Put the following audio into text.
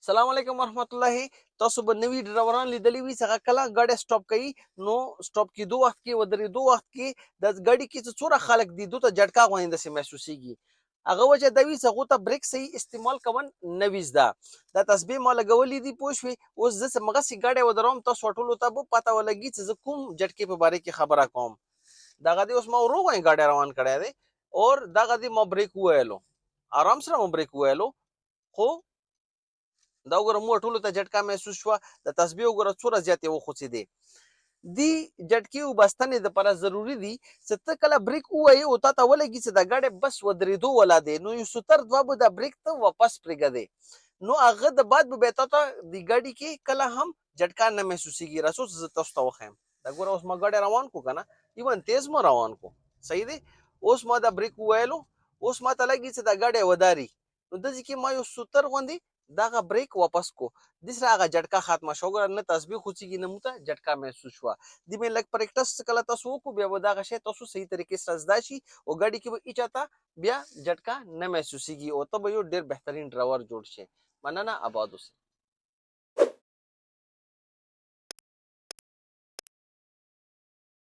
सलाम अलैकुम वरहमतुल्लाहि। तاسو به نوی ډروران لیدلی وي چې هغه کله ګاډی سټاپ کوي نو سټاپ کېدو وخت کې ودرېدو وخت کې د ګاډي کې چې څومره خلک دي دوی ته جټکا غوندې داسې محسوسېږي. هغه وجه دا وي چې هغو ته بریک صحیح استعمال کول نه وي زده. دا تسبیح ما لګولي دي پوه شوې. اوس زه چې همغسې ګاډی ودروم تاسو ټولو ته به پته ولګي چې زه کوم جټکې په باره کې خبره کوم. دغه دی اوس ما ورو غوندې ګاډی روان کړی دی اور دغه دی ما بریک وویلو، آرام سره ما بریک وویلو، خو دا وګوره موږ ټولو ته جټکا محسوس شوه. د تسبیح وګوره څومره زیاتې وخوځېدې. دې جټکې وبستنې دپاره ضروري دي چې ته کله بریک ووایې او تا ته ولګي چې د ګاډی بس ودرېدو والا دی نو یو سوتر دوه به دا بریک ته واپس پرېږدې نو هغه د بعد به بیا تا ته د ګاډي کې کله هم جټکا نه محسوسېږي. راځو چې زه تاسو ته وښیم. دا ګوره اوس ما ګاډی روان کړو که نه ایون تیز مو روان کړو صحیح دی. اوس ما دا بریک وویلو اوس ما ته لګي چې دا ګاډی وداري نو داسې کې ما یو سوتر غوندې دغه بریک واپس کو دې سره هغه جټکا ختمه شوه. ګوره نه تسبیح خوځېږي نه موږ ته جټکا محسوس شوه. دې مې لږ پریکټس کله تاسو وکړو بیا به دغه شی تاسو صحیح طریقې سره زده شي او ګاډي کې به هېچاته بیا جټکا نه محسوسېږي او ته به یو ډېر بهترین ډراور جوړ شي. مننه، آباد اوسئ.